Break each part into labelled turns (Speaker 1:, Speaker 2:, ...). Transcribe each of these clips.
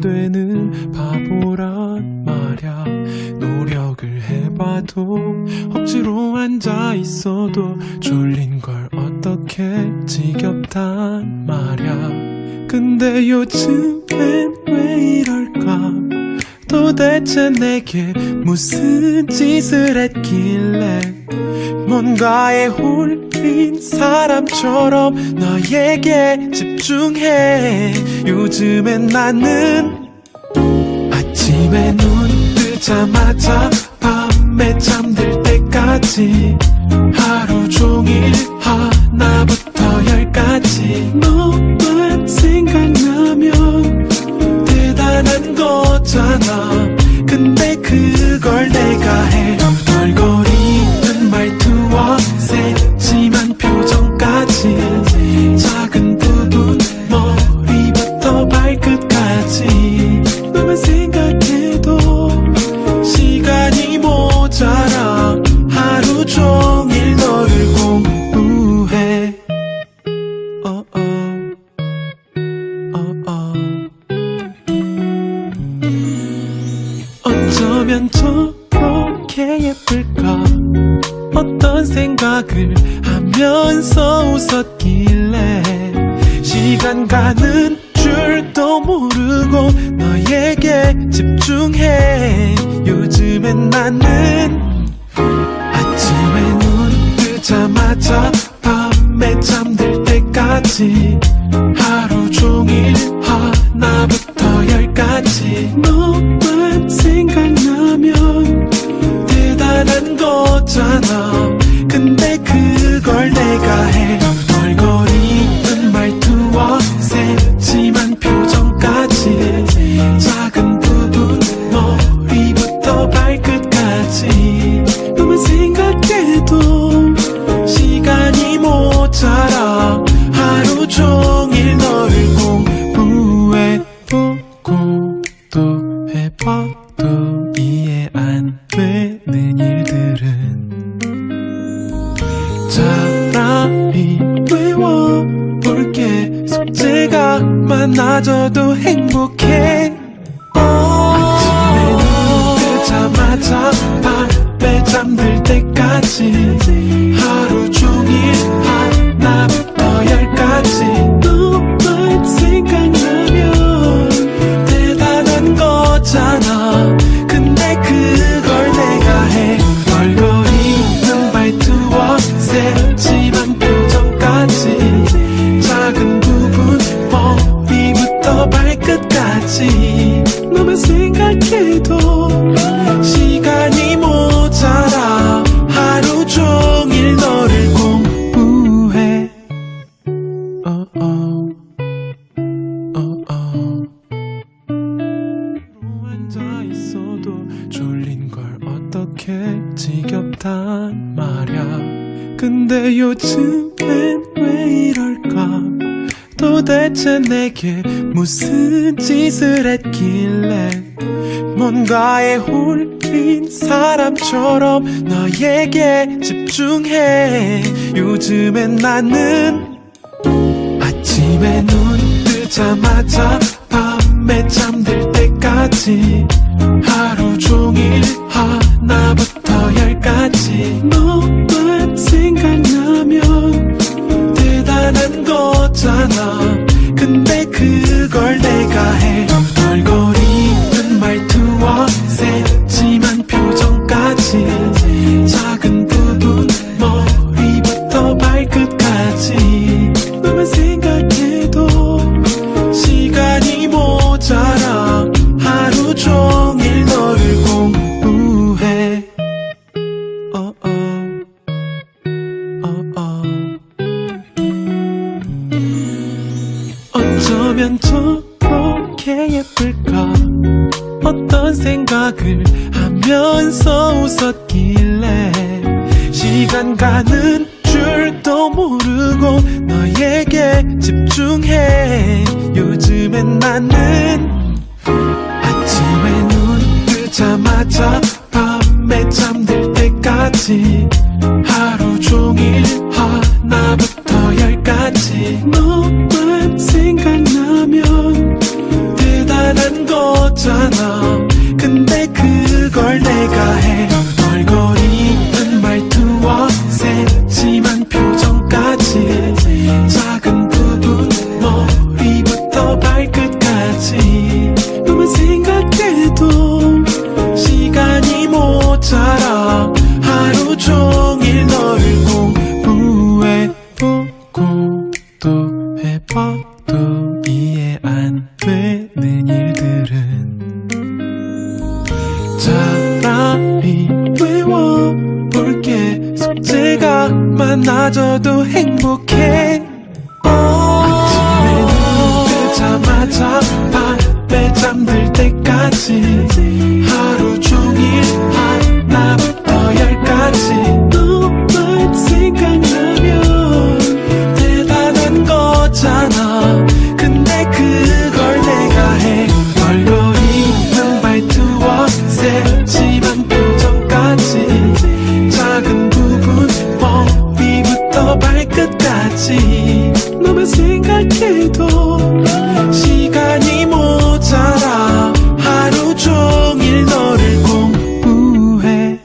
Speaker 1: 되는 바보란 말야. 노력을 해봐도 억지로 앉아있어도 졸린 걸 어떡해, 지겹단 말야. 근데 요즘엔 왜 이럴까? 도대체 내게 무슨 짓을 했길래 뭔가에 홀린 사람처럼 너에게 집중해. 요즘엔 나는 아침에 눈 뜨자마자 밤에 잠들 때까지 하루 종일 하나부터 열까지 너만 생각나면 대단한 거잖아. 근데 그걸 내가 해. 덜거리는 말투와 세심한 표정까지 작은 부분 머리부터 발끝까지 너만 생각해도 시간이 모자라. 하루 종일 너를 공부해. 어쩌면 저렇게 예쁠까? 어떤 생각을 하면서 웃었길래 시간 가는 줄도 모르고 너에게 집중해. 요즘엔 나는 아침에 눈 뜨자마자 밤에 잠들 때까지 하루 종일 하나부터 열까지 너만 생각나면 대단한 거잖아. 근데 그걸 내가 해. 덜거리는 말투와 세심한 표정까지 작은 부분 머리부터 발끝까지 너만 생각해도 시간이 모자라. 하루 종일 너를 공부해. 보고 또 해봐도 이해 안 되는 일들은 차라리 외워볼게. 숙제가 많아져도 행복해. 아침에 눈 뜨자마자 밤에 잠들 때까지 하루 종일 하나부터 열까지 너만 생각나면 대단한 거잖아. 근데 그걸 내가 해. 덜거리는 말투와 세심한 표정까지 작은 부분 머리부터 발끝까지 너만 생각해도 시간이 모자라. 하루 종일 너를 공부해. 앉아있어도 졸린 걸 어떡해, 지겹단 말야. 근데 요즘엔 왜 이럴까? 도대체 내게 무슨 짓을 했길래 뭔가에 홀린 사람처럼 너에게 집중해. 요즘엔 나는 아침에 눈 뜨자마자 밤에 잠들 때까지 하루 종일 하나부터 열까지 너만 생각나면 대단한 거잖아. 근데 그걸 내가 해. 덜거리는 말투와 세심한 표정까지 작은 부분 머리부터 발끝까지 너만 생각해도 시간이 모자라. 하루 종일 너를 공부해. 어쩌면 저렇게 예쁠까? 어떤 생각을 하면서 웃었길래 시간 가는 줄도 모르고 너에게 집중해. 요즘엔 나는 아침에 눈 뜨자마자 밤에 잠들 때까지 하루 종일 하나부터 열까지 너만 생각나면 대단한 거 거잖아. 근데 그걸 내가 해. 널거리는 말투와 세심한 표정까지, 작은 부분 머리부터 발끝까지. 너만 생각해도 시간이 모자라. 하루 종일 너를 공부해보고 또 해봐도 이해 안 되는 일들은 차라리 외워볼게. 숙제가 많아져도 행복해. 아침에 눈 뜨자마자 밤에 잠들 때까지 하루 종일 하나부터 열까지 너만 생각나면 대단한 거잖아. 근데 그걸 내가 해. 널거리는 말투와 세심한 표정까지, 작은 부분 머리부터 발끝까지. 너만 생각해도 시간이 모자라. 하루 종일 너를 공부해.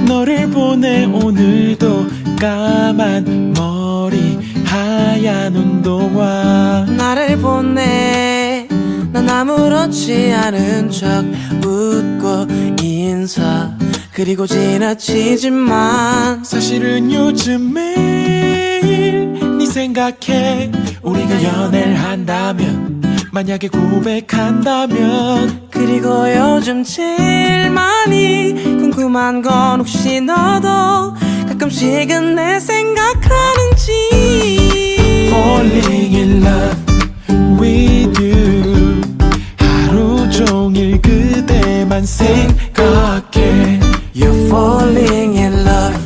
Speaker 1: 너를 보내 오늘도 까만 머리 하얀 운동화.
Speaker 2: 나를 보내 난 아무렇지 않은 척 웃고 인사, 그리고 지나치지만
Speaker 1: 사실은 요즘 매일 네 생각해. 우리가 연애를 한다면, 만약에 고백한다면,
Speaker 2: 그리고 요즘 제일 많이 궁금한 건 혹시 너도 가끔씩은 내 생각하는지.
Speaker 1: Falling in love with you. 하루 종일 그대만 생각해.
Speaker 2: You're falling in love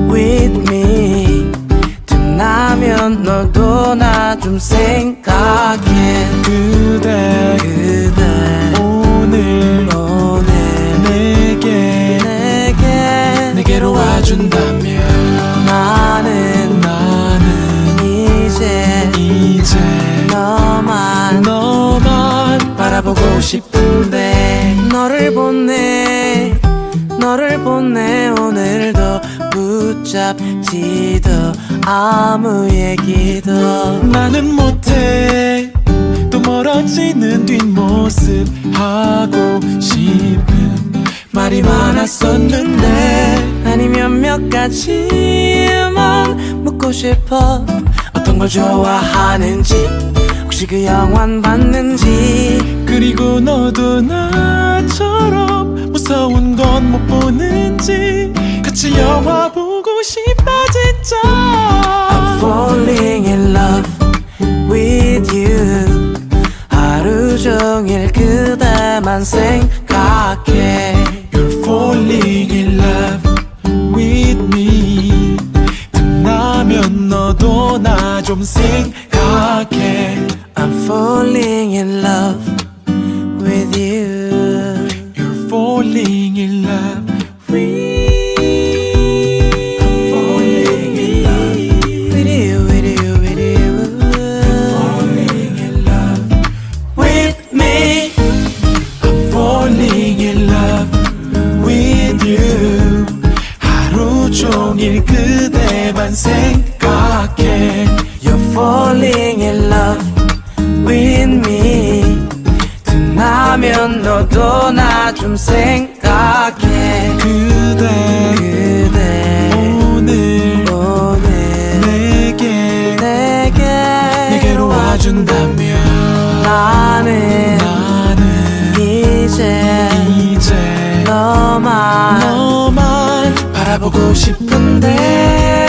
Speaker 2: with me. 틈나면 너도 나 좀 생각해.
Speaker 1: 그대 오늘 내게로 와준다면 나는 이제 너만 바라보고 싶은데. 너를 보내 오늘도 붙잡지도 아무 얘기도 나는 못해. 또 멀어지는 뒷모습 하고 싶은 말이 많았었는데,
Speaker 2: 아니면 몇 가지만 묻고 싶어. 어떤 걸 좋아하는지, 혹시 그 영화는 봤는지,
Speaker 1: 그리고 너도 나처럼 무서운 건 못 보는지, 같이 영화 보고 싶다 진짜.
Speaker 2: I'm falling in love with you. 하루 종일 그대만 생각해.
Speaker 1: You're falling in love with me. 틈나면 너도 나 좀 생각해.
Speaker 2: I'm falling in love with you.
Speaker 1: You're falling in love with me. 종일 그대만 생각해.
Speaker 2: You're falling in love with me. 틈나면 너도 나 좀 생각해.
Speaker 1: 그대 오늘 내게로 와준다면 나는 이제 너만 바라보고 싶은데.